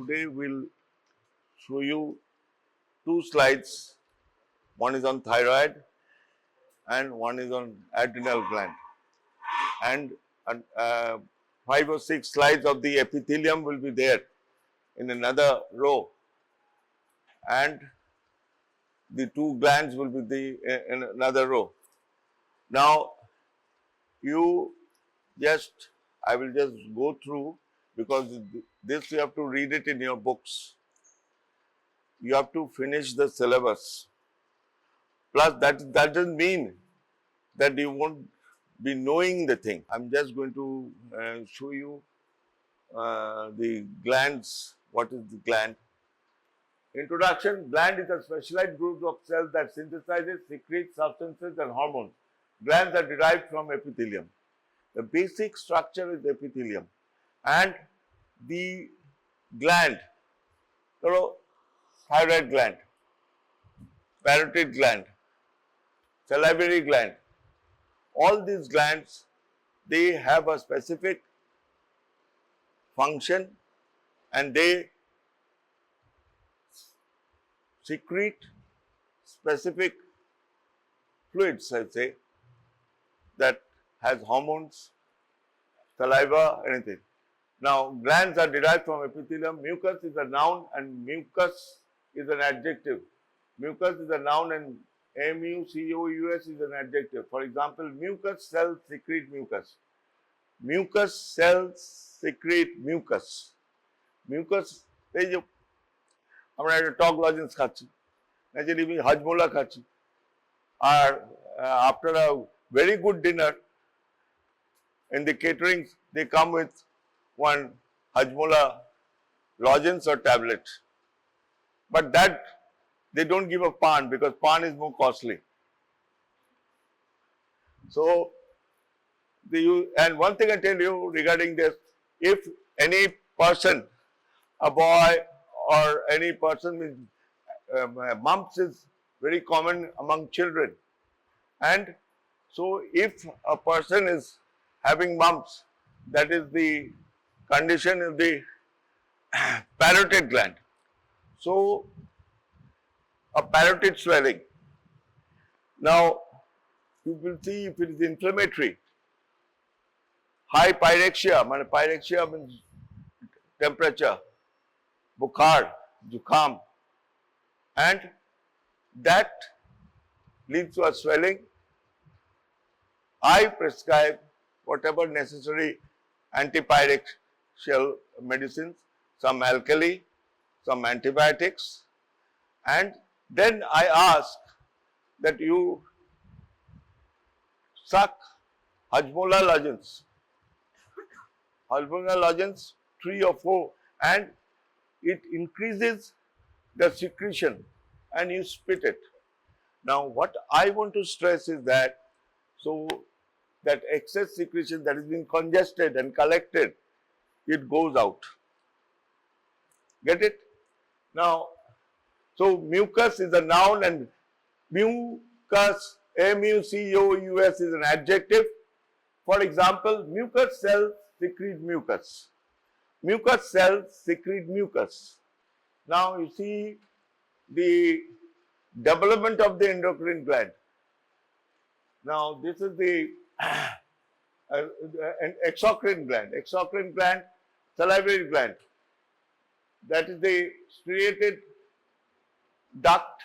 today we'll show you two slides. One is on thyroid and one is on adrenal gland. And 5 or 6 slides of the epithelium will be there in another row, and the 2 glands will be in another row. Now, I will just go through, because this you have to read it in your books. You have to finish the syllabus. Plus, that doesn't mean that you won't be knowing the thing. I'm just going to show you the glands. What is the gland? Introduction. Gland is a specialized group of cells that synthesizes, secretes substances and hormones. Glands are derived from epithelium. The basic structure is epithelium, and the gland, thyroid gland, parotid gland, salivary gland, all these glands, they have a specific function and they secrete specific fluids, I say, that has hormones, saliva, anything. Now, glands are derived from epithelium. Mucus is a noun and mucus is an adjective. Mucus is a noun and mucous is an adjective. For example, mucus cells secrete mucus. Mucus cells secrete mucus. Mucus, আমরা একটা টক lozenges খাচ্ছি, naturally Hajmola খাচ্ছি, আর after a very good dinner in the caterings, they come with one Hajmola lozenge or tablet, but that they don't give a pan because pan is more costly. So, and one thing I tell you regarding this, if any person, a boy or any person with mumps is very common among children, and so if a person is having mumps, that is the condition of the parotid gland. So, a parotid swelling. Now, you will see if it is inflammatory. High pyrexia, pyrexia means temperature, bukhar, jukham, and that leads to a swelling. I prescribe whatever necessary antipyrexial medicines, some alkali, some antibiotics, and then I ask that you suck Hajmola lozenge. Hajmola lozenge 3 or 4, and it increases the secretion and you spit it. Now, what I want to stress is that, so that excess secretion that is being congested and collected, it goes out. Get it? Now, so mucus is a noun and mucus, mucous is an adjective. For example, mucus cells secrete mucus. Mucus cells secrete mucus. Now, you see the development of the endocrine gland. Now, this is the exocrine gland. Exocrine gland, salivary gland. That is the striated duct,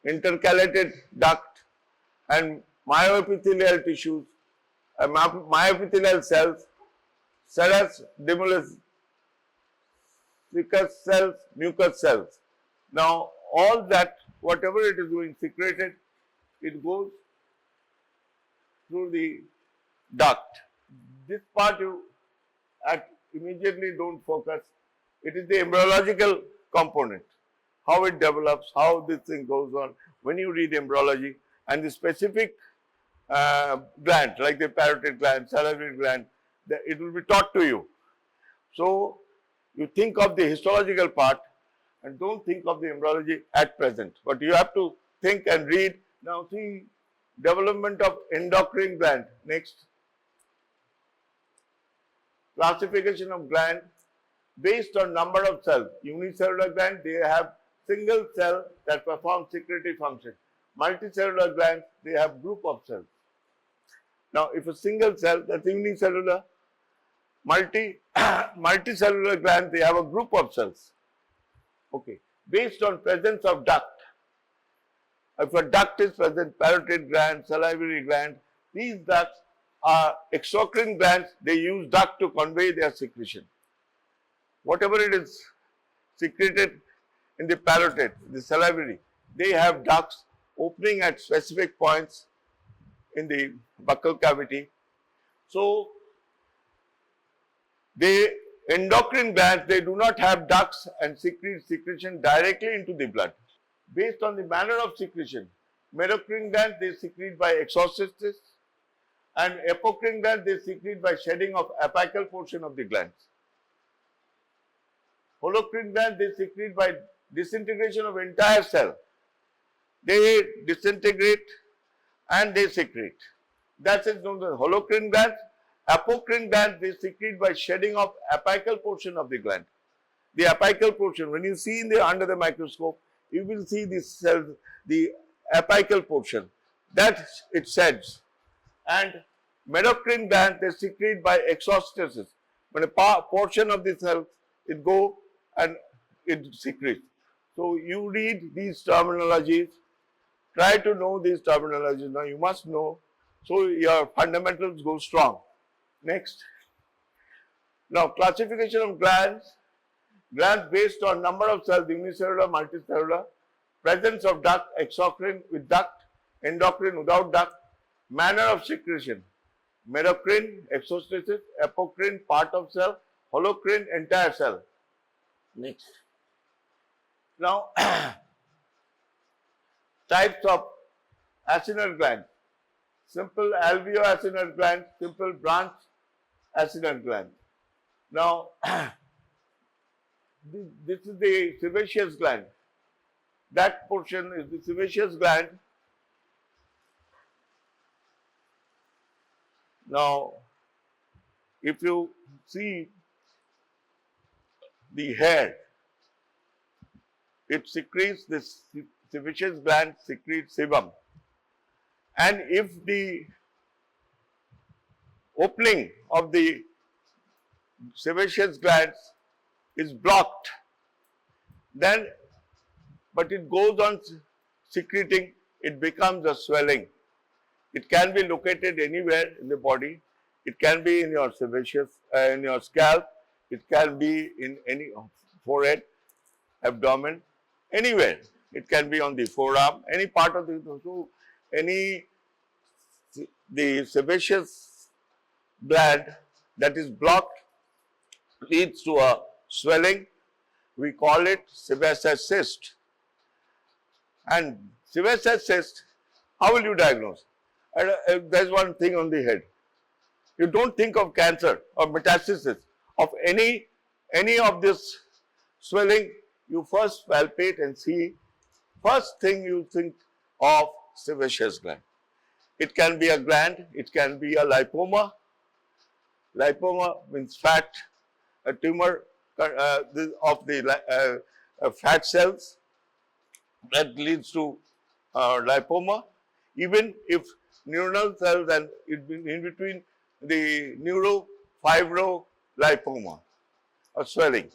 intercalated duct, and myoepithelial tissues, myoepithelial cells, serous, dimulus, secus cells, mucus cells. Now, all that, whatever it is doing, secreted, it goes through the duct. This part you immediately don't focus. It is the embryological component, how it develops, how this thing goes on. When you read embryology and the specific gland, like the parotid gland, salivary gland, it will be taught to you. So, you think of the histological part and don't think of the embryology at present, but you have to think and read. Now, see development of endocrine gland. Next, classification of gland. based on number of cells. Unicellular gland, they have single cell that performs secretory function. Multicellular glands, they have group of cells. Now, if a single cell, that's unicellular. Multicellular glands, they have a group of cells. Okay, based on presence of duct. If a duct is present, parotid gland, salivary gland, these ducts are exocrine glands. They use duct to convey their secretion. Whatever it is secreted in the parotid, the salivary, they have ducts opening at specific points in the buccal cavity. So, endocrine glands, they do not have ducts and secrete secretion directly into the blood. Based on the manner of secretion, Merocrine glands, they secrete by exocysts, and apocrine glands, they secrete by shedding of apical portion of the glands. Holocrine glands, they secrete by disintegration of entire cell. They disintegrate and they secrete. That is known as holocrine glands. Apocrine glands, they secrete by shedding of apical portion of the gland. The apical portion, when you see under the microscope, you will see this cell, the apical portion, that it sheds. And Merocrine glands, they secrete by exocysts. When a portion of the cell, it goes and it secretes. So, you read these terminologies, try to know these terminologies. Now, you must know, so your fundamentals go strong. Next. Now, classification of glands. Glands based on number of cells, unicellular, multicellular, presence of duct, exocrine with duct, endocrine without duct, manner of secretion, merocrine, exocysts, apocrine, part of cell, holocrine, entire cell. Next. Now, types of acinar gland. Simple alveoacinar gland, simple branch acinar gland. Now, this is the sebaceous gland. That portion is the sebaceous gland. Now, if you see the hair, it secretes, this sebaceous gland secretes sebum. And if the opening of the sebaceous glands is blocked, then, but it goes on secreting, it becomes a swelling. It can be located anywhere in the body. It can be in your sebaceous, in your scalp. It can be in any forehead, abdomen, anywhere. It can be on the forearm, any part of the, so the sebaceous gland that is blocked leads to a swelling. We call it sebaceous cyst. And sebaceous cyst, how will you diagnose? There's one thing on the head. You don't think of cancer or metastasis of any of this swelling. You first palpate and see. First thing you think of sebaceous gland. It can be a gland, it can be a lipoma. Lipoma means fat, a tumor of the fat cells that leads to lipoma. Even if neuronal cells and in between the neurofibrolipoma or swelling.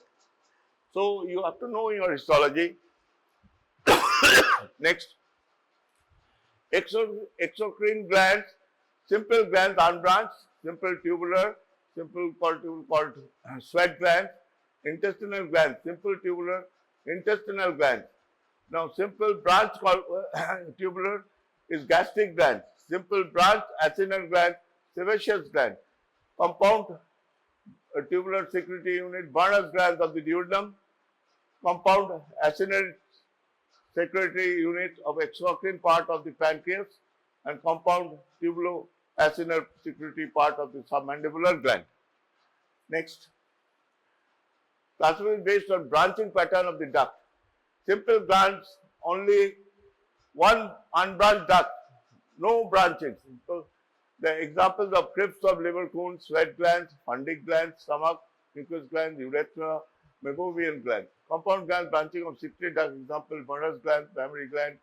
So, you have to know your histology. Next. Exocrine glands, simple glands unbranched, simple tubular, simple called sweat glands, intestinal glands, simple tubular, intestinal glands. Now, simple branch called tubular is gastric gland, simple branch acinar gland, sebaceous gland, compound tubular secretory unit, Barnard's glands of the duodenum, compound acinar secretory unit of exocrine part of the pancreas, and compound tubulo-acinar secretory part of the submandibular gland. Next. Classification based on branching pattern of the duct. Simple glands, only one unbranched duct, no branching. So, the examples of crypts of liver cones, sweat glands, fundic glands, stomach, mucous gland, urethra, meibomian gland. Compound gland branching of secrete, example, Murray's gland, mammary gland,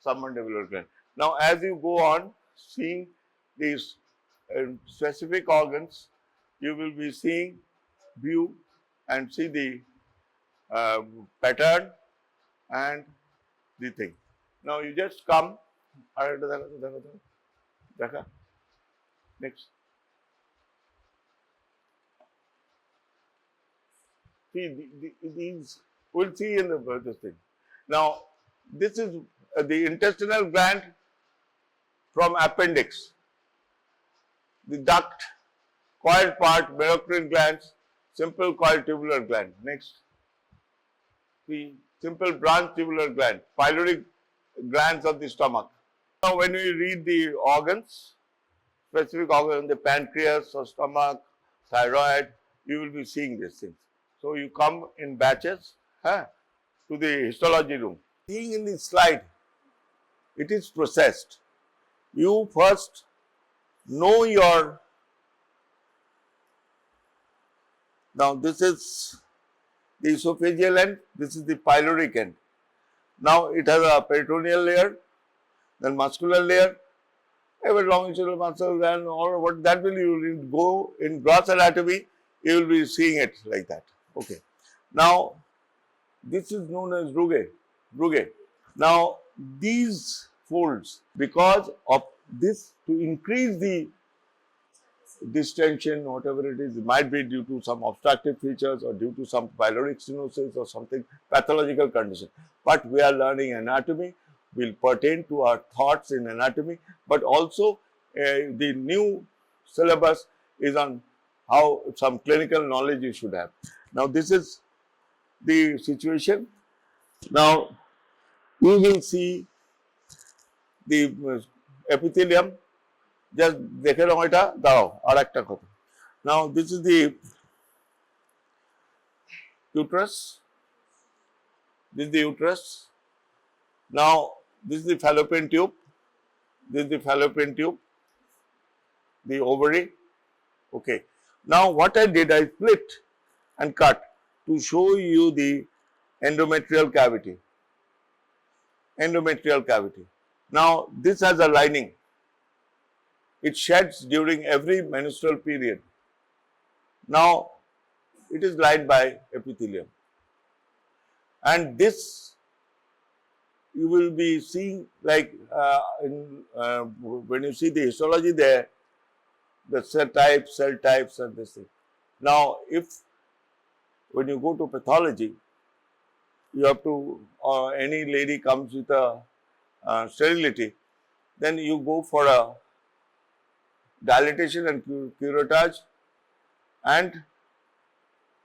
submandibular gland. Now, as you go on seeing these specific organs, you will be seeing, view and see the pattern and the thing. Now, you just come, next. See, these we'll see in this thing. Now, this is the intestinal gland from appendix. The duct, coiled part, Merocrine glands, simple coiled tubular gland. Next, the simple branch tubular gland, pyloric glands of the stomach. Now, when we read the organs, specific organs, the pancreas or stomach, thyroid, you will be seeing these things. So, you come in batches to the histology room. Seeing in the slide, it is processed. You first know your, now this is the esophageal end, this is the pyloric end. Now, it has a peritoneal layer, then muscular layer, a longitudinal muscle gland, or what that will you will go in gross anatomy, you will be seeing it like that. Okay. Now, this is known as rugae. Now, these folds, because of this, to increase the distension, whatever it is, it might be due to some obstructive features or due to some pyloric stenosis or something pathological condition. But we are learning anatomy, will pertain to our thoughts in anatomy, but also the new syllabus is on how some clinical knowledge you should have. Now, this is the situation. Now, you will see the epithelium. Just dekhe naho eta darao arekta kotha. Now, this is the uterus. This is the uterus. Now, this is the fallopian tube. This is the fallopian tube. The ovary. Okay. Now, what I did, I split and cut to show you the endometrial cavity. Endometrial cavity. Now, this has a lining. It sheds during every menstrual period. Now, it is lined by epithelium. And this you will be seeing like when you see the histology there, the cell types and this thing. Now, if when you go to pathology, you have to, any lady comes with a sterility, then you go for a dilatation and curettage and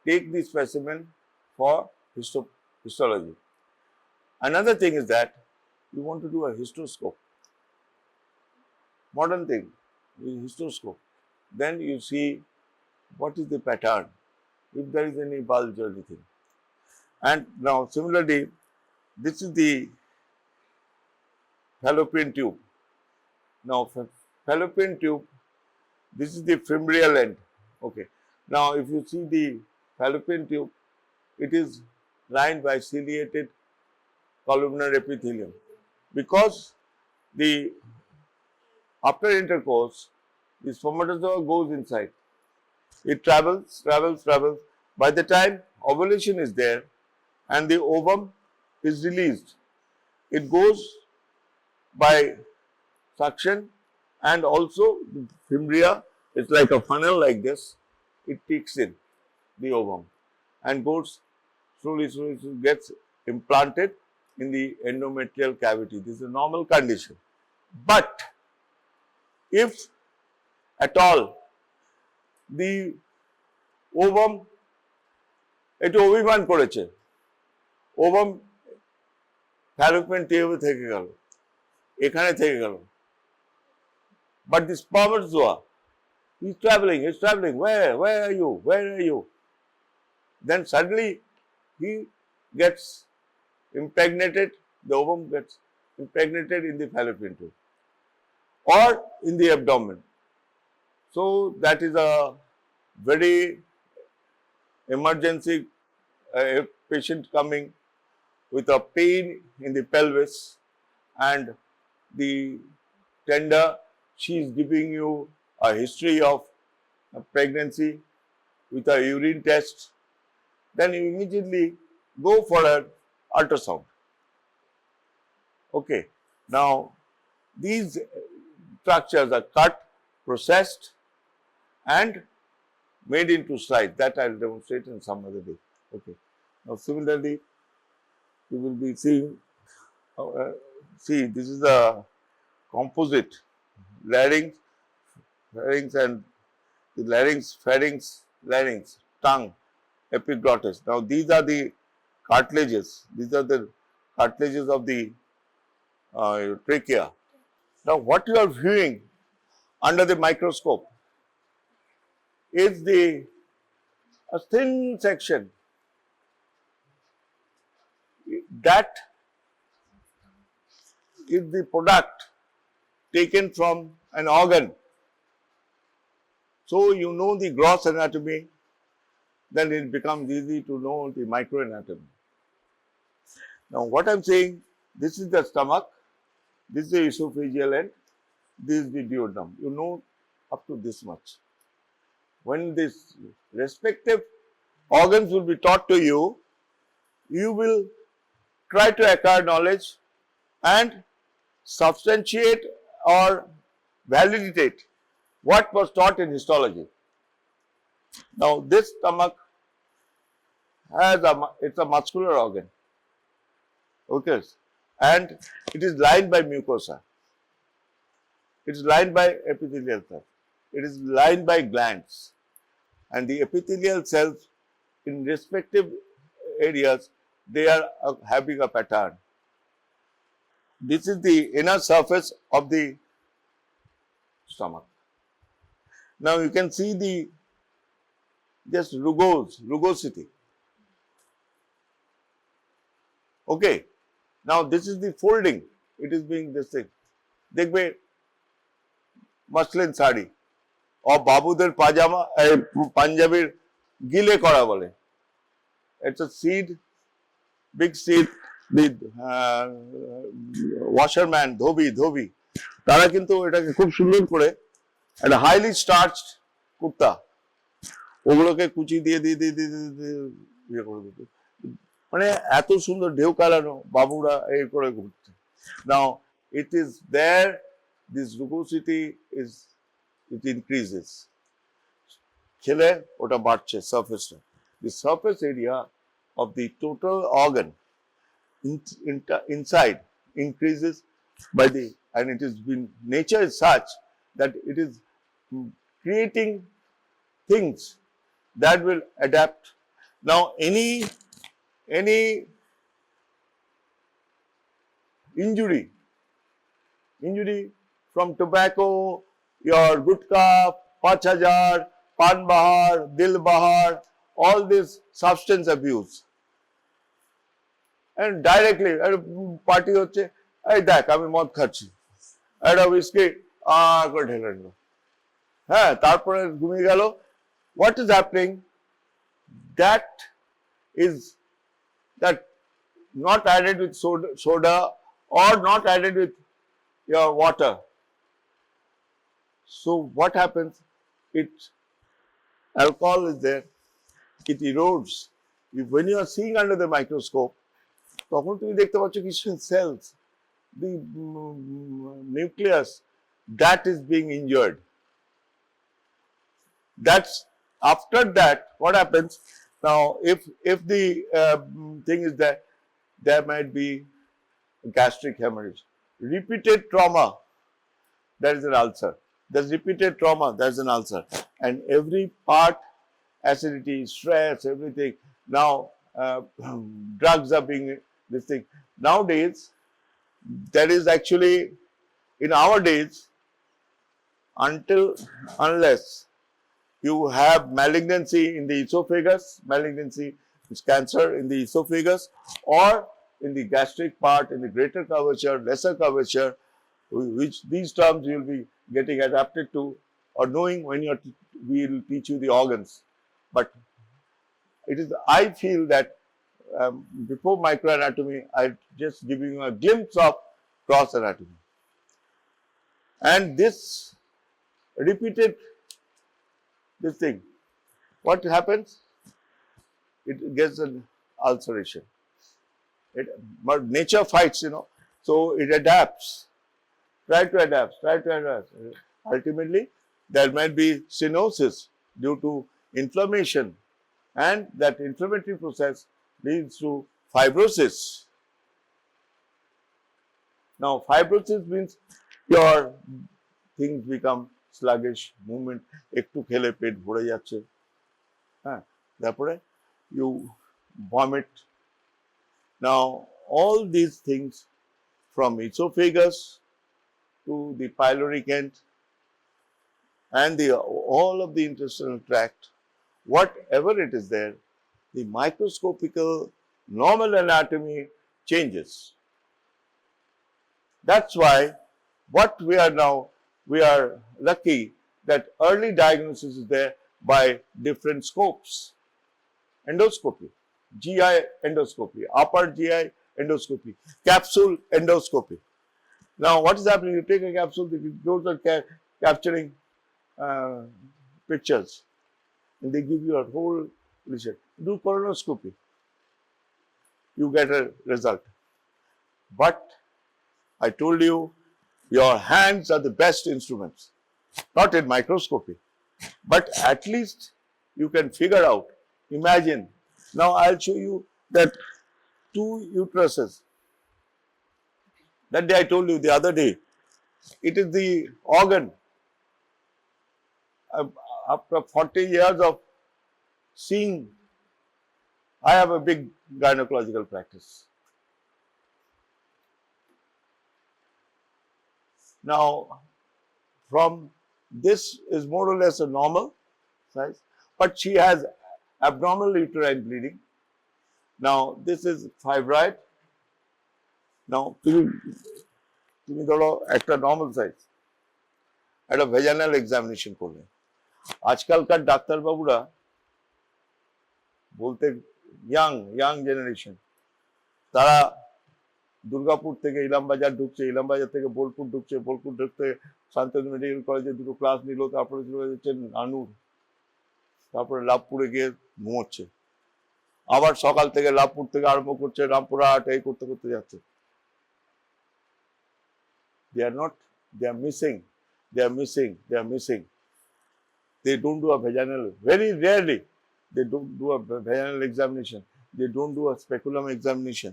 take the specimen for histology. Another thing is that you want to do a histoscope, modern thing, histoscope. Then you see what is the pattern, if there is any bulge or anything. And now similarly, this is the fallopian tube. Now, fallopian tube, this is the femoral end. Okay. Now, if you see the fallopian tube, it is lined by ciliated columnar epithelium. Because the after intercourse, the spermatozoa goes inside. It travels. By the time ovulation is there and the ovum is released, it goes by suction, and also the fimbria is like a funnel like this. It takes in the ovum and goes slowly gets implanted in the endometrial cavity. This is a normal condition. But if at all the ovum, it oviman koreche, ovum fallopian tube theke gelo, ekhane theke gelo, but the spermatozoa is traveling. Where are you? Then suddenly he gets impregnated, the ovum gets impregnated in the fallopian tube or in the abdomen. So, that is a very emergency patient coming with a pain in the pelvis, and the tender, she is giving you a history of a pregnancy with a urine test, then you immediately go for an ultrasound. Okay. Now, these structures are cut, processed and made into slides. That I will demonstrate in some other day. Okay. Now, similarly, you will be seeing, see, this is the composite larynx, and the larynx, tongue, epiglottis. Now, these are the cartilages. These are the cartilages of the trachea. Now, what you are viewing under the microscope is a thin section that is the product taken from an organ. So, you know the gross anatomy, then it becomes easy to know the microanatomy. Now, what I am saying, this is the stomach, this is the esophageal end, this is the duodenum. You know up to this much. When this respective organs will be taught to you, you will try to acquire knowledge and substantiate or validate what was taught in histology. Now, this stomach has it's a muscular organ, okay, and it is lined by mucosa. It is lined by epithelial cells. It is lined by glands, and the epithelial cells in respective areas, they are having a pattern. This is the inner surface of the stomach. Now, you can see the just rugosity. Okay. Now, this is the folding. It is being this thing. দেখবে muslin sari ও বাবুদের পাজামা পাঞ্জাবির গিলে করা বলে। It's a seed, big seed. The washerman ধোবি তারা কিন্তু এটাকে খুব সুন্দর করে একটা হাইলি স্টার্চড কুর্তা ওগুলোকে কুচি দিয়ে ইয়ে করে দিত, মানে এত সুন্দর ঢেউ কালানো বাবুরা এই করে ঘুরছে। Now it is there, this rugosity it increases, খেলে ওটা বাড়ছে সারফেসটা। The surface area of the total organ inside increases by and it is been, nature is such that it is creating things that will adapt. Now, any injury from tobacco, your gutka, 5000, pan bahar, dil bahar, all this substance abuse, and directly party হচ্ছে এই দেখ আমি মদ খাচ্ছি একটা whisky করে ঢেলে নিল, হ্যাঁ তারপরে ঘুমিয়ে গেল। What is happening? That is that not added with soda or not added with your water. So what happens? Alcohol is there, it erodes. When you are seeing under the microscope, তখন তুমি দেখতে পাচ্ছ কিছু cells, the nucleus, that is being injured. That's after that what happens. Now, if the thing is that there might be gastric hemorrhage, repeated trauma, there is an ulcer. There's repeated trauma, there's an ulcer, and every part, acidity, stress, everything. Now, drugs are being this thing. Nowadays, there is actually, in our days, unless you have malignancy in the esophagus, malignancy is cancer in the esophagus, or in the gastric part, in the greater curvature, lesser curvature, which these terms you will be getting adapted to or knowing when we will teach you the organs. But It is, I feel that before microanatomy, I just giving you a glimpse of cross anatomy. And this repeated this thing, what happens? It gets an ulceration. But nature fights, so it adapts. Try to adapt. Ultimately, there might be stenosis due to inflammation, and that inflammatory process leads to fibrosis. Now, fibrosis means your things become sluggish, movement একটু খেলে পেট ভরে যাচ্ছে, হ্যাঁ, তারপরে you vomit. Now, all these things from esophagus to the pyloric end and all of the intestinal tract, whatever it is there, the microscopical normal anatomy changes. That's why what we are now, we are lucky that early diagnosis is there by different scopes. Endoscopy, GI endoscopy, upper GI endoscopy, capsule endoscopy. Now, what is happening? You take a capsule, it goes on capturing pictures, and they give you a whole list. Do colonoscopy, you get a result. But I told you, your hands are the best instruments, not in microscopy, but at least you can figure out. Imagine, now I'll show you that two uteruses. That day I told you, the other day, it is the organ. After 40 years of seeing, I have a big gynecological practice. Now, from this is more or less a normal size, but she has abnormal uterine bleeding. Now, this is fibroid. Now, তুমি ধরো একটা normal size, একটা ভেজানাল examination করলে, আজকালকার ডাক্তারবাবুরা বলতে young generation, তারা দুর্গাপুর থেকে ইলামবাজার ঢুকছে, ইলামবাজার থেকে বোলপুর ঢুকছে, বোলপুর ঢুকতে শান্তিনিকেতন মেডিকেল কলেজে দুটো ক্লাস নিল, তারপরে চলে যাচ্ছে নানুর, তারপরে লাভপুরে গিয়ে ঘুমোচ্ছে, আবার সকাল থেকে লাভপুর থেকে আরম্ভ করছে রামপুরহাট, এই করতে করতে যাচ্ছে। They are missing. They don't do a vaginal, very rarely they don't do a vaginal examination. They don't do a speculum examination.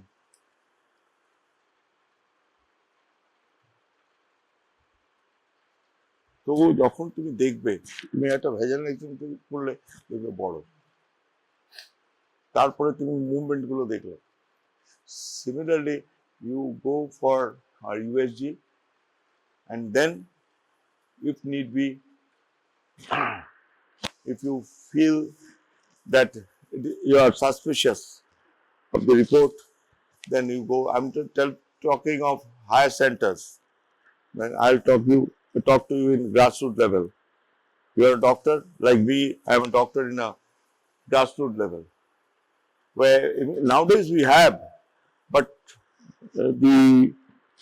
তো যখন তুমি দেখবে, তুমি একটা ভেজানাল এক্সামিনেশন করলে দেখবে বড়, তারপরে তুমি মুভমেন্ট গুলো দেখলে। Similarly, you go for a USG, and then if need be, if you feel that you are suspicious of the report, then you go. I'm talking of higher centers. When I'll talk to you in grassroots level. You are a doctor like me. I am a doctor in a grassroots level, where nowadays we have, but the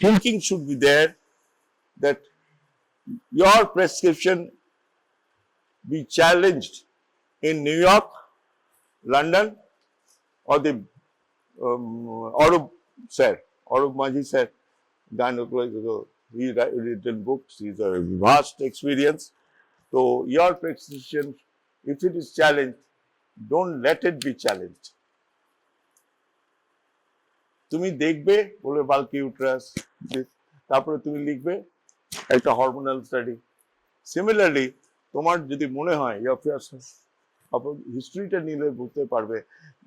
thinking should be there that your prescription be challenged in New York, London, or the Aurup Maji sir, gynecological. He written books. He's a vast experience. So your prescription, if it is challenged, don't let it be challenged. তুমি দেখবে বলে bulky uterus, তারপরে তুমি লিখবে একটা hormonal study. Similarly, তোমার যদি মনে হয় হিস্ট্রিটা নিলে বুঝতে পারবে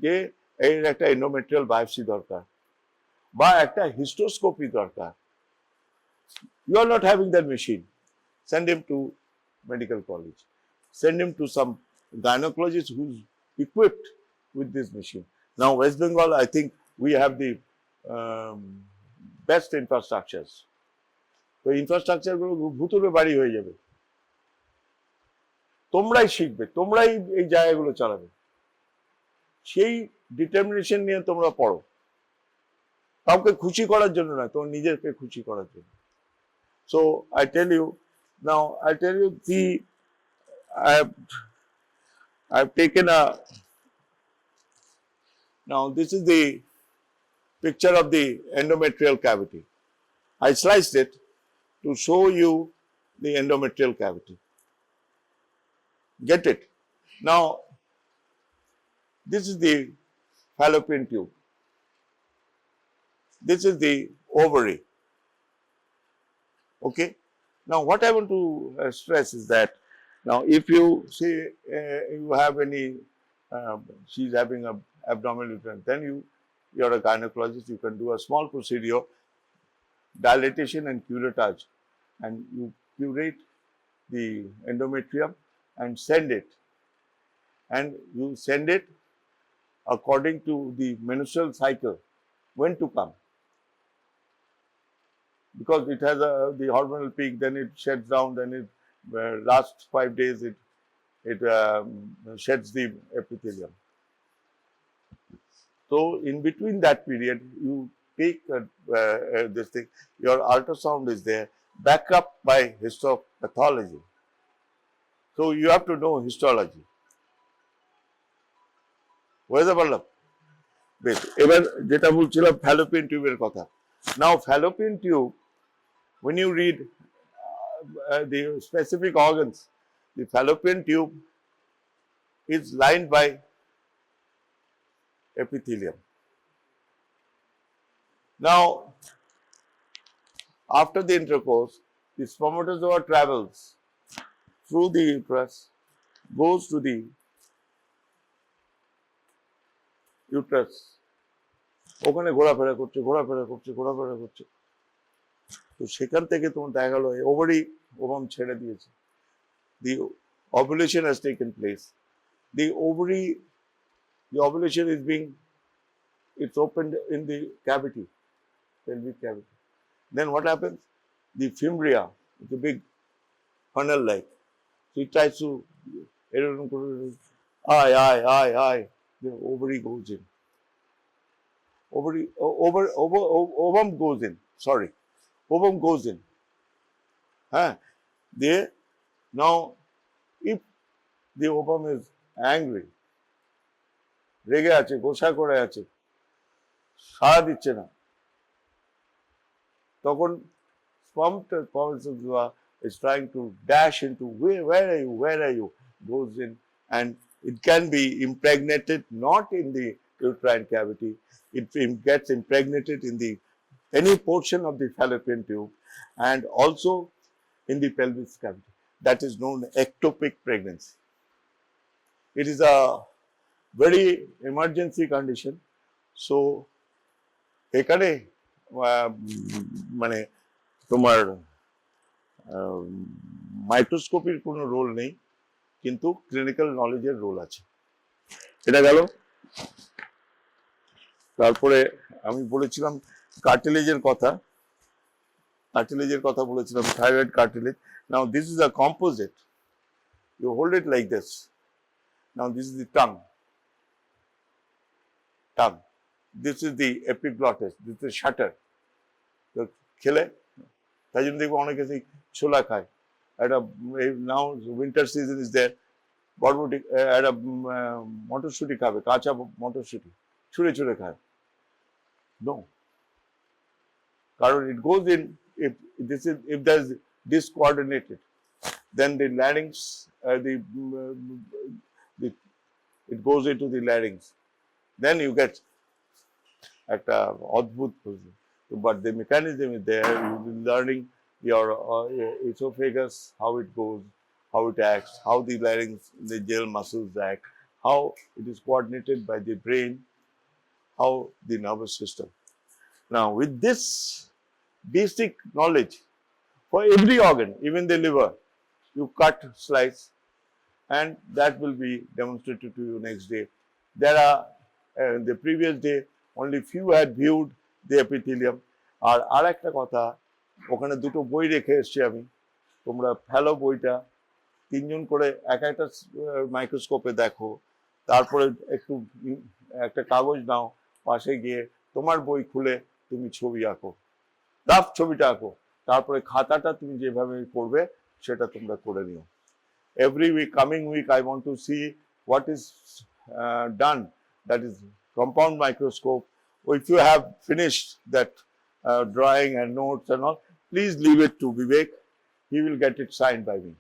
যে এর একটা এন্ডোমেট্রিয়াল বায়োপসি দরকার বা একটা হিস্টোস্কোপি দরকার। You are not having that machine, send him to medical college, send him to some gynecologist who's equipped with this machine. Now, West Bengal, I think we have the best infrastructures. So infrastructure গুলো ভুতুরে বাড়ি হয়ে যাবে, তোমরাই শিখবে, তোমরাই এই জায়গাগুলো চালাবে। সেই ডিটারমিনেশন নিয়ে তোমরা পড়ো, কাউকে খুশি করার জন্য নয়, তোমার নিজেকে খুশি করার জন্য। So I tell you now, I've taken now this is the picture of the endometrial cavity. I sliced it to show you the endometrial cavity. Get it? Now, this is the fallopian tube. This is the ovary. Okay? Now, what I want to stress is that now, if you say you have any, she's having a abdominal uterine, then you're a gynecologist, you can do a small procedure, dilatation and curettage, and you curate the endometrium and send it. And you send it according to the menstrual cycle, when to come. Because it has the hormonal peak, then it sheds down, then it last 5 days it sheds the epithelium. So in between that period, you take this thing, your ultrasound is there, back up by histopathology. So you have to know histology. বুঝতে পারলাম? বেশ, এবার যেটা বলছিলাম fallopian টিউবের কথা। Now fallopian tube, when you read the specific organs, the fallopian tube is lined by epithelium. Now, after the intercourse, the spermatozoa travels through the uterus, goes to the uterus. ওখানে ঘোরাফেরা করছে, তো সেখান থেকে তোমার দেখা গেল ওভাম ছেড়ে দিয়েছে। The ovulation has taken place. The ovulation is it's opened in the cavity, pelvic cavity. Then what happens? The fimbria, it's a big funnel like. So it tries to, the ovary goes in. Ovum goes in. Sorry. Ovum goes in. Now, if the ovum is angry, রেগে আছে, গোসা করে আছে, সাড়া দিচ্ছে না, তখন spermatozoa is trying to dash into where are you, goes in, and it can be impregnated not in the uterine cavity, it gets impregnated in any portion of the fallopian tube and also in the pelvis cavity. That is known as ectopic pregnancy. It is a very emergency condition. So, এখানে মানে তোমার মাইক্রোস্কোপির কোনো role নেই, কিন্তু clinical নলেজের role আছে। এটা গেল। তারপরে আমি বলেছিলাম কার্টিলেজের কথা বলেছিলাম, thyroid cartilage. Now this is a composite. You hold it like this. Now this is the tongue. This is the epiglottis. This is the shutter. তো খেলে তাই জন্য দেখবো অনেকে সেই ছোলা খায়। একটা now winter season is there. বরবটি একটা মটরশুঁটি খাবে, কাঁচা মটরশুঁটি ছুঁড়ে খায়। No. কারণ it goes in, if there is discoordinated, then the larynx, it goes into the larynx. Then you get একটা অদ্ভুত, but the mechanism is there. You'll be learning your esophagus, how it goes, how it acts, how the larynx, the gel muscles act, how it is coordinated by the brain, how the nervous system. Now, with this basic knowledge for every organ, even the liver, you cut, slice, and that will be demonstrated to you next day. There are, the previous day, only few had viewed the epithelium. আর একটা কথা, ওখানে দুটো বই রেখে এসছি আমি, তোমরা ফেলো বইটা, 3 জন করে একটা মাইক্রোস্কোপে দেখো, তারপরে একটু একটা কাগজ নাও, পাশে গিয়ে তোমার বই খুলে তুমি ছবি আঁকো, রাফ ছবিটা আঁকো, তারপরে খাতাটা তুমি যেভাবে করবে সেটা তোমরা করে নিও। Every week, coming week, I want to see what is done, that is compound microscope. If you have finished that drawing and notes and all, please leave it to Vivek. He will get it signed by me.